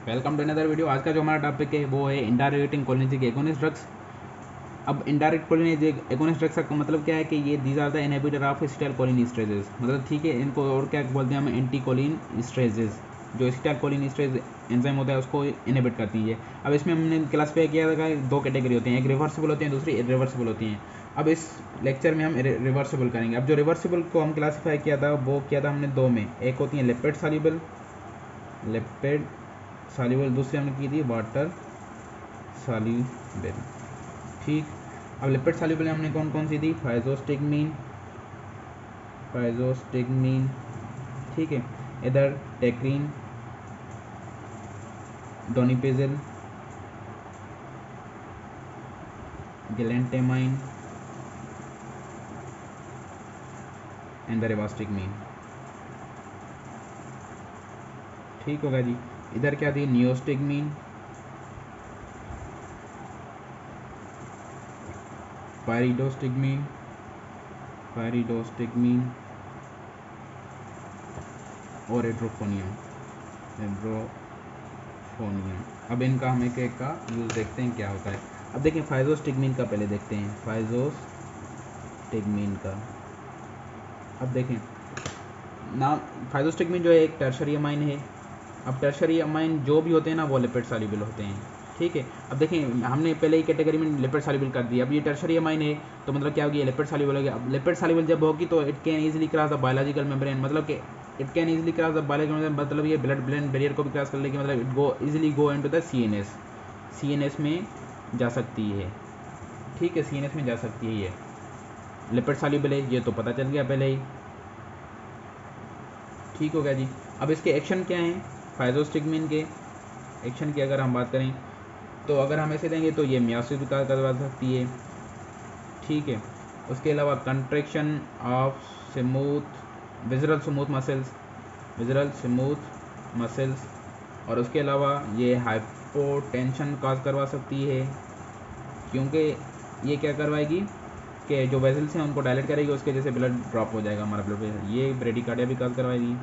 Welcome to another video. आज का जो हमारा टॉपिक है वो है इनडायरेक्ट कोलिनर्जिक एगोनिस्ट ड्रग्स। अब इनडायरेक्ट कोलिनर्जिक एगोनिस्ट ड्रग्स का मतलब क्या है कि ये these are the inhibitor of acetylcholinesterases, मतलब ठीक है, इनको और क्या बोलते हैं हम, एंटी कोलिनेस्टरेजेस। जो एसिटाइलकोलिनेस्टरेज एंजाइम होता है उसको इनहिबिट करती है। अब इसमें हमने क्लासिफाई किया था दो कैटेगरी होती हैं, एक रिवर्सिबल होती है, दूसरी इरिवर्सिबल होती हैं। अब इस लेक्चर में हम रिवर्सिबल करेंगे। अब जो रिवर्सिबल को हम क्लासीफाई किया था वो किया था हमने दो में, एक होती है लिपिड सॉल्युबल, दूसरी हमने की थी वाटर सॉल्युबल। ठीक। अब लिपिड सॉल्युबल हमने कौन कौन सी थी, फाइजोस्टिग्मीन, ठीक है, इधर टेक्रीन, डोनिपेजिल, गैलेंटेमाइन एंड द रिवास्टिग्मीन। ठीक होगा जी। इधर क्या थी, नियोस्टिग्मीन, पायरिडोस्टिग्मीन और एड्रोफोनियम। अब इनका हम एक एक का यूज़ देखते हैं क्या होता है। अब देखें फाइजोस्टिग्मीन का पहले देखते हैं, फाइजोस्टिग्मीन का। अब देखें नाम, फाइजोस्टिग्मीन जो है एक टर्शरी अमाइन है। अब टर्शरी अमाइन जो भी होते हैं ना वो लिपिड सॉल्युबल होते हैं, ठीक है। अब देखें हमने पहले ही कैटेगरी में लिपिड सॉल्युबल कर दिया, अब ये टर्शरी अमाइन है तो मतलब क्या होगी, लिपिड सॉल्युबल हो गया। अब लिपिड सॉल्युबल जब होगी तो it can easily cross the biological membrane, मतलब कि it can easily cross the biological membrane, मतलब ये ब्लड ब्रेन बैरियर को भी क्रॉस कर लेगी, मतलब it go easily go into the CNS में जा सकती है, ठीक है, सीएनएस में जा सकती है। ये लिपिड सॉल्युबल है, ये तो पता चल गया पहले ही, ठीक हो गया जी। अब इसके एक्शन क्या हैं, फाइजोस्टिग्मीन के एक्शन की अगर हम बात करें तो अगर हम ऐसे देंगे तो ये मियासिस विकास करवा सकती है, ठीक है। उसके अलावा contraction of visceral smooth muscles, और उसके अलावा ये हाइपोटेंशन काज करवा सकती है, क्योंकि ये क्या करवाएगी कि जो वेजल्स हैं उनको डायलेट करेगी, उसके जैसे ब्लड ड्रॉप हो जाएगा हमारा ब्लड प्रेशर। ये ब्रेडिकार्डिया भी काज करवाएगी,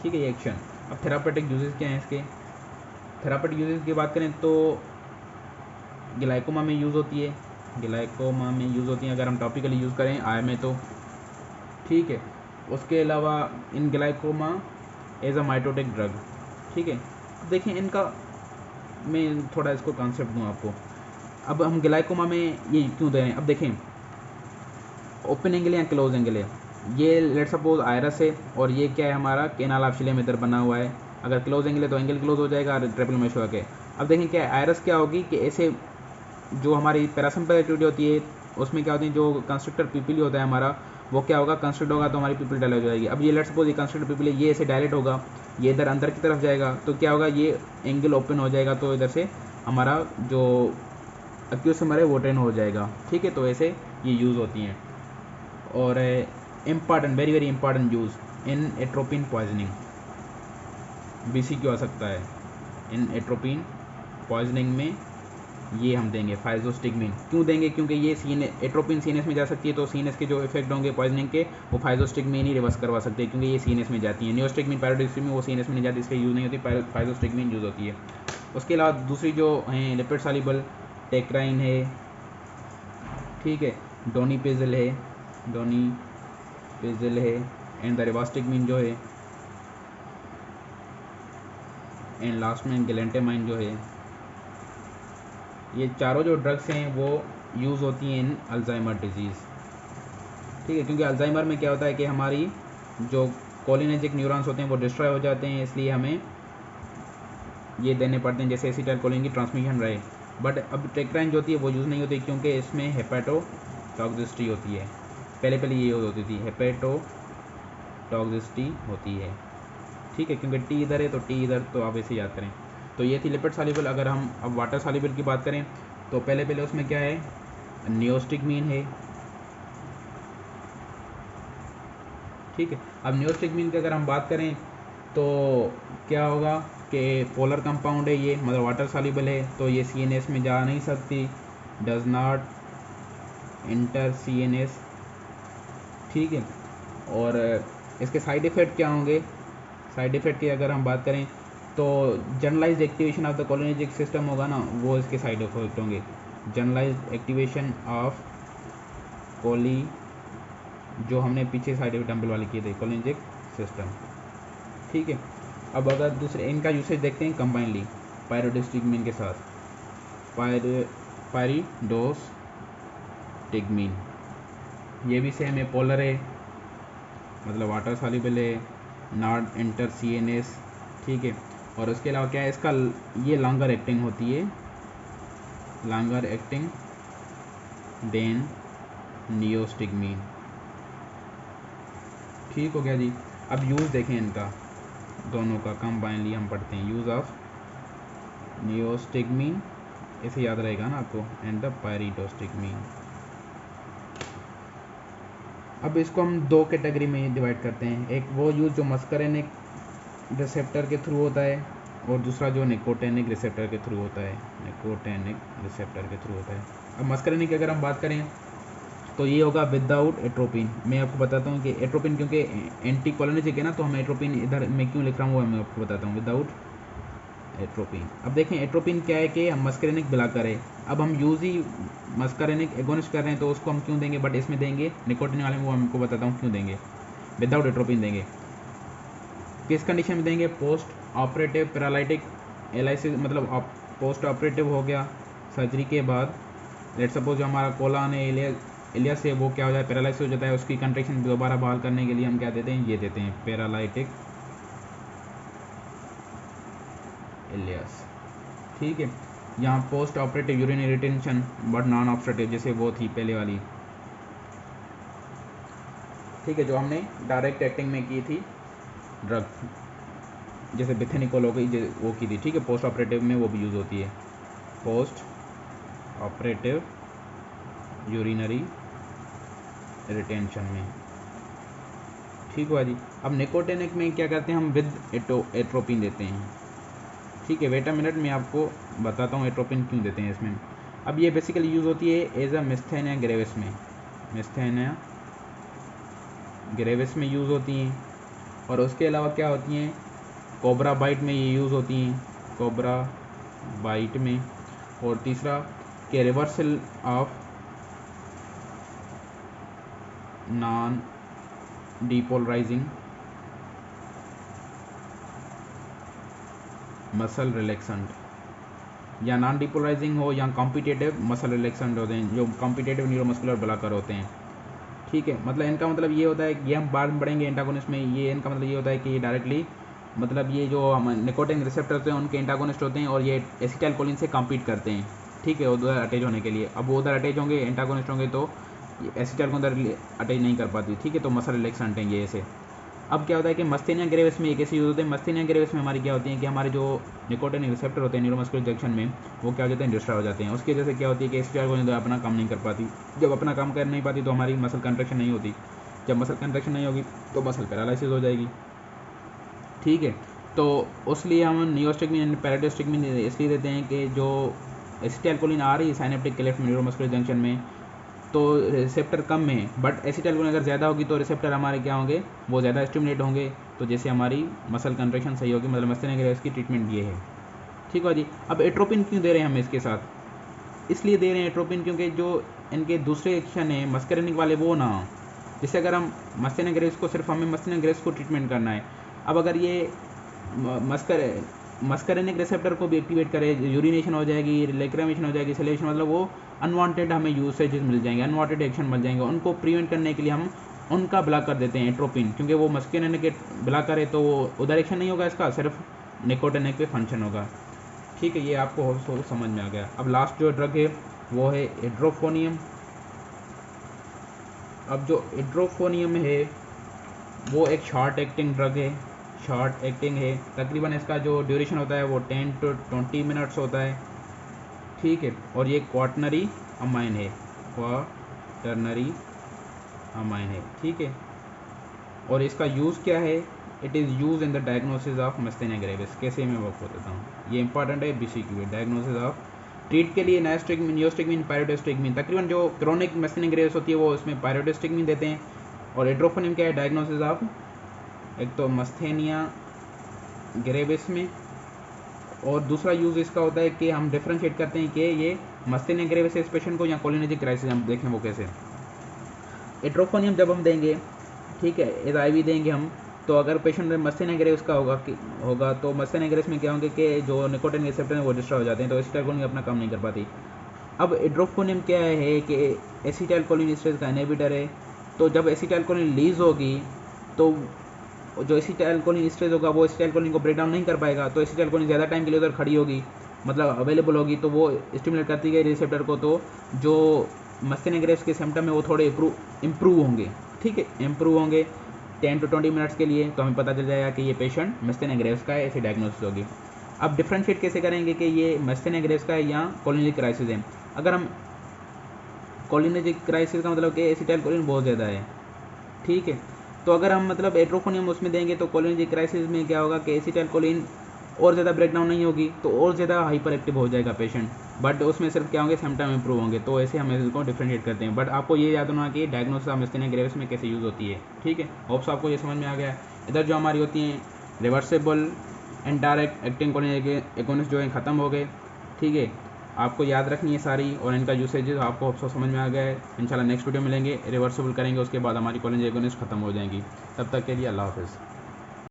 ठीक है, ये एक्शन। अब थेरापेटिक यूजेस क्या हैं इसके, थेरापेटिक यूजेस की बात करें तो ग्लाइकोमा में यूज़ होती है, अगर हम टॉपिकली यूज़ करें आई में तो, ठीक है। उसके अलावा in glaucoma as a miotic drug, ठीक है। अब देखें इनका, मैं थोड़ा इसको कॉन्सेप्ट दूँ आपको। अब हम ग्लाइकोमा में ये क्यों दे रहे हैं, अब देखें ओपन एंगल या क्लोज एंगल है, ये लेट सपोज आयरस है और ये क्या है हमारा केनाल ऑफ शिलेम इधर बना हुआ है। अगर क्लोज एंगल है तो एंगल क्लोज हो जाएगा और ट्रिपल मेश हो के। अब देखें क्या आयरस क्या होगी कि ऐसे जो हमारी पैरासिम्पैथेटिक होती है उसमें क्या होती है, जो कंस्ट्रक्टर पीपीली होता है हमारा, वो क्या होगा, कंस्ट्रक्ट होगा तो हमारी पीपल डायलेट हो जाएगी। अब ये लेट सपोज ये कंस्ट्रक्टर पीपल है, ये ऐसे डायलेट होगा, ये इधर अंदर की तरफ जाएगा तो क्या होगा, ये एंगल ओपन हो जाएगा तो इधर से हमारा जो एक्यूस हमारे वो टेन हो जाएगा, ठीक है। तो ऐसे ये यूज़ होती हैं। और important, very very important use in atropine poisoning, BC क्यों आ सकता है इन एट्रोपिन पॉइजनिंग में, ये हम देंगे फाइजोस्टिग्मीन। क्यों देंगे, क्योंकि ये एट्रोपिन सीएनएस में जा सकती है, तो सीएनएस के जो इफेक्ट होंगे पॉइजनिंग के वो फाइजोस्टिग्मीन ही रिवर्स करवा सकते हैं, क्योंकि ये सीएनएस में जाती है। नियोस्टिग्मीन पैराडिस्टिग्मीन वो सीएनएस में नहीं जाती, इसलिए यूज़ नहीं होती, फाइजोस्टिग्मीन यूज़ होती है। उसके अलावा दूसरी जो हैं लिपिड सॉल्युबल, टेक्राइन है, ठीक है, डोनिपेजिल है एंड द रिवास्टिग्मीन जो है, एंड लास्ट में गैलेंटेमाइन जो है। ये चारों जो ड्रग्स हैं वो यूज़ होती हैं इन अल्जाइमर डिजीज़, ठीक है, क्योंकि अल्जाइमर में क्या होता है कि हमारी जो कोलिनर्जिक न्यूरॉन्स होते हैं वो डिस्ट्रॉय हो जाते हैं, इसलिए हमें ये देने पड़ते हैं, जैसे एसिटाइलकोलिन की ट्रांसमिशन रहे। बट अब टेक्राइन जो होती है वो यूज़ नहीं होती, क्योंकि इसमें हेपेटोटॉक्सिसिटी होती है। पहले ये यूज़ होती थी, हेपेटोटॉक्सिसिटी होती है, ठीक है, क्योंकि टी इधर है तो टी इधर, तो आप ऐसे याद करें। तो ये थी लिपिड सॉल्युबल। अगर हम अब वाटर सॉल्युबल की बात करें तो पहले उसमें क्या है, नियोस्टिग्मीन है, ठीक है। अब नियोस्टिग्मीन की अगर हम बात करें तो क्या होगा कि पोलर कंपाउंड है ये, मतलब वाटर सॉल्युबल है, तो ये सीएनएस में जा नहीं सकती, डज नॉट इंटर सीएनएस, ठीक है। और इसके साइड इफ़ेक्ट क्या होंगे, साइड इफ़ेक्ट की अगर हम बात करें तो generalized activation of the cholinergic system होगा ना, वो इसके साइड इफेक्ट होंगे। जनरलाइज्ड एक्टिवेशन ऑफ कोली, जो हमने पीछे साइड एग्जाम्पल वाली की थी, कोलिनर्जिक सिस्टम। ठीक है, अब अगर दूसरे इनका यूसेज देखते हैं कंबाइनली पायरिडोस्टिगमीन के साथ। पायरिडोस्टिगमीन ये भी सेम है, पोलर है, मतलब वाटर सॉल्युबल है, नॉट एंटर CNS। ठीक है, और उसके अलावा क्या है इसका, ये लॉन्गर एक्टिंग होती है, लॉन्गर एक्टिंग देन नियोस्टिगमीन। ठीक हो गया जी। अब यूज़ देखें इनका दोनों का कंबाइनली हम पढ़ते हैं। यूज़ ऑफ नियोस्टिगमीन, ऐसे याद रहेगा ना आपको, एंड द पायरिडोस्टिगमीन। अब इसको हम दो कैटेगरी में डिवाइड करते हैं, एक वो यूज़ जो मस्करेनिक रिसेप्टर के थ्रू होता है, और दूसरा जो निकोटेनिक रिसेप्टर के थ्रू होता है, निकोटेनिक रिसेप्टर के थ्रू होता है। अब मस्करेनिक की अगर हम बात करें तो ये होगा विदाउट एट्रोपिन। मैं आपको बताता हूँ कि एट्रोपिन क्योंकि एंटी कोलिनर्जिक है ना, तो हम एट्रोपिन इधर मैं क्यों लिख रहा हूँ वो मैं आपको बताता हूँ, विदाउट एट्रोपिन। अब देखें एट्रोपिन क्या है कि हम मस्करेनिक ब्लॉकर है, अब हम यूज ही मस्करेनिक एगोनिस्ट कर रहे हैं तो उसको हम क्यों देंगे, बट इसमें देंगे निकोटिन वाले में, वो हमको बताता हूँ क्यों देंगे विदाउट एट्रोपिन देंगे। किस कंडीशन में देंगे, पोस्ट ऑपरेटिव पैरालिटिक एलाइसिस, मतलब पोस्ट ऑपरेटिव हो गया सर्जरी के बाद, लेट सपोज जो हमारा कोलान है इलियस से वो क्या हो जाए, पैरालाइसिस हो जाता है, उसकी कंट्रैक्शन दोबारा बहाल करने के लिए हम क्या देते हैं, ये देते हैं पैरालाइटिक इलियस। ठीक है, यहाँ post operative urinary retention but non obstructive, जैसे वो थी पहले वाली। ठीक है, जो हमने डायरेक्ट एक्टिंग में की थी ड्रग, जैसे बिथेनिकोल हो गई, वो की थी। ठीक है, पोस्ट ऑपरेटिव में वो भी यूज़ होती है, पोस्ट ऑपरेटिव यूरिनरी रिटेंशन में। ठीक हुआ जी। अब निकोटिनिक में क्या करते हैं, हम विद एट्रोपिन देते हैं। ठीक है, वेट अ मिनट, मैं आपको बताता हूँ एट्रोपिन क्यों देते हैं इसमें। अब ये बेसिकली यूज़ होती है एज अ मिस्थेनिया ग्रेविस में, मिस्थेनिया ग्रेविस में यूज़ होती हैं, और उसके अलावा क्या होती हैं, कोबरा बाइट में ये यूज़ होती हैं, कोबरा बाइट में। और तीसरा के reversal of non depolarizing muscle relaxant, या नॉन डीपोलराइजिंग हो या कॉम्पिटेटिव मसल रिलैक्सेंट होते हैं, जो कॉम्पिटेटिव न्यूरोमस्कुलर ब्लॉकर होते हैं। ठीक है, मतलब इनका मतलब ये होता है कि हम बाद में बढ़ेंगे एंटागोनिस्ट में, ये इनका मतलब ये होता है कि ये डायरेक्टली मतलब ये जो हम निकोटिन रिसेप्टर होते हैं उनके एंटागोनिस्ट होते हैं, और ये एसिटाइलकोलिन से कॉम्पीट करते हैं। ठीक है, उधर अटैच होने के लिए, अब वो उधर अटैच होंगे एंटागोनिस्ट होंगे तो एसिटाइल को उधर अटैच नहीं कर पाती। ठीक है, तो मसल रिलैक्सेंट हैं ये ऐसे। अब क्या होता है कि मस्थेनिया ग्रेविस में एक ऐसे यूज़ होते हैं, मस्थेनिया ग्रेविस में हमारी क्या होती है कि हमारे जो निकोटिन रिसेप्टर होते हैं न्यूरोमस्कुलर जंक्शन में, वो क्या हो जाते हैं, डिस्ट्रॉय हो जाते हैं। उसकी वजह से क्या होती है कि एसिटाइल को अपना काम नहीं कर पाती, जब अपना काम कर नहीं पाती तो हमारी मसल कंट्रैक्शन नहीं होती, जब मसल कंट्रैक्शन नहीं होगी तो मसल पैरालिसिस हो जाएगी। ठीक है, तो उसलिए हम नियोस्टिगमीन पैराडियोस्टिगमीन इसलिए देते हैं कि जो एसिटाइलकोलिन आ रही है साइनेप्टिक क्लेफ्ट न्यूरोमस्कुलर जंक्शन में, तो रिसेप्टर कम में है, बट एसिटाइलकोलिन अगर ज़्यादा होगी तो रिसेप्टर हमारे क्या होंगे, वो ज़्यादा स्टिमुलेट होंगे, तो जैसे हमारी मसल कंट्रैक्शन सही होगी, मतलब मस्थेनिया ग्रेविस की ट्रीटमेंट ये है। ठीक है जी। अब एट्रोपिन क्यों दे रहे हैं हम इसके साथ, इसलिए दे रहे हैं एट्रोपिन क्योंकि जो इनके दूसरे एक्शन है मस्करेनिक वाले वो ना हो। जैसे अगर हम मस्थेनिया ग्रेविस को सिर्फ हमें मस्थेनिया ग्रेविस को ट्रीटमेंट करना है, अब अगर ये मस्करेनिक रिसेप्टर को भी एक्टिवेट करे, यूरिनेशन हो जाएगी, लेक्रामेशन हो जाएगी, सेलेशन, मतलब वो अनवांटेड हमें यूसेजेस मिल जाएंगे, अनवांटेड एक्शन मिल जाएंगे, उनको प्रिवेंट करने के लिए हम उनका ब्लॉक कर देते हैं एट्रोपिन, क्योंकि वो मस्करेनिक ब्लॉकर है तो उधर एक्शन नहीं होगा इसका, सिर्फ निकोटिनिक पे फंक्शन होगा। ठीक है, ये आपको समझ में आ गया। अब लास्ट जो ड्रग है वो है एड्रोफोनियम। अब जो एड्रोफोनियम है वो एक शॉर्ट एक्टिंग ड्रग है, शॉर्ट एक्टिंग है, तकरीबन इसका जो ड्यूरेशन होता है वो 10 to 20 मिनट्स होता है। ठीक है, और ये क्वाटर्नरी अमाइन है, क्वाटर्नरी अमाइन है। ठीक है, और इसका यूज़ क्या है, it is used in the diagnosis of myasthenia gravis. कैसे मैं वो आपको बताता हूँ, ये इंपॉर्टेंट है BCQ है, डायग्नोसिस ऑफ ट्रीट के लिए नियोस्टिगमीन पायरिडोस्टिगमीन, तकरीबन जो क्रोनिक मस्थेनिया ग्रेविस होती है वो उसमें पायरिडोस्टिगमीन देते हैं। और एड्रोफोनियम क्या है, डायग्नोसिस ऑफ एक तो मस्थेनिया ग्रेविस में। और दूसरा यूज़ इसका होता है कि हम डिफ्रेंशिएट करते हैं कि ये मस्तीनिया ग्रेविस है इस पेशेंट को या कोलिनर्जिक क्राइसिस, हम देखें वो कैसे। एट्रोफोनियम जब हम देंगे, ठीक है, इस IV देंगे हम, तो अगर पेशेंट में मस्तीनिया ग्रेविस का होगा तो मस्तीनिया ग्रेविस में क्या होंगे कि जो निकोटिन रिसेप्टर हैं वो डिस्ट्रॉय हो जाते हैं, तो एसिटाइलकोलिन अपना काम नहीं कर पाती। अब एट्रोफोनियम क्या है कि एसिटाइलकोलिन स्ट्रेस का इनहिबिटर है, तो जब एसिटाइलकोलिन रिलीज होगी तो जो एसिटाइलकोलिन स्ट्रेस होगा वो एसिटाइलकोलिन को ब्रेक डाउन नहीं कर पाएगा, तो एसिटाइलकोलिन ज़्यादा टाइम के लिए उधर खड़ी होगी, मतलब अवेलेबल होगी, तो वो स्टिमुलेट करती है रिसेप्टर को, तो जो मस्तीनिया ग्रेविस के सिम्टम है वो थोड़े इम्प्रूव होंगे, ठीक है, इम्प्रूव होंगे 10 to 20 मिनट्स के लिए, तो हमें पता चल जाएगा कि ये पेशेंट मस्तीनिया ग्रेविस का है, ऐसी डायग्नोसिस होगी। अब डिफ्रेंशिएट कैसे करेंगे कि ये मस्तीनिया ग्रेविस का है या कोलिनर्जिक क्राइसिस है। अगर हम कोलिनर्जिक क्राइसिस का मतलब कि एसिटाइलकोलिन बहुत ज़्यादा है, ठीक है, तो अगर हम मतलब एट्रोफोनियम उसमें देंगे तो कोलिनर्जिक क्राइसिस में क्या होगा कि एसिटाइलकोलिन और ज़्यादा ब्रेकडाउन नहीं होगी, तो और ज़्यादा हाइपर एक्टिव हो जाएगा पेशेंट, बट उसमें सिर्फ क्या होंगे सिम्टम इंप्रूव होंगे, तो ऐसे हम इसको डिफ्रेंशिएट करते हैं। बट आपको ये याद होना कि डायग्नोसिस ऑफ मस्तीनिया ग्रेविस में कैसे यूज़ होती है, ठीक है। होप्स आपको ये समझ में आ गया है। इधर जो हमारी होती हैं reversible and direct acting cholinergic agonist जो है ख़त्म हो गए, ठीक है, आपको याद रखनी है सारी, और इनका यूसेज आपको होप्स समझ में आ गया है। इंशाल्लाह नेक्स्ट वीडियो मिलेंगे, रिवर्सेबल करेंगे, उसके बाद हमारी कोलिनर्जिक एगोनिस्ट ख़त्म हो जाएंगी। तब तक के लिए अल्लाह हाफ़िज़।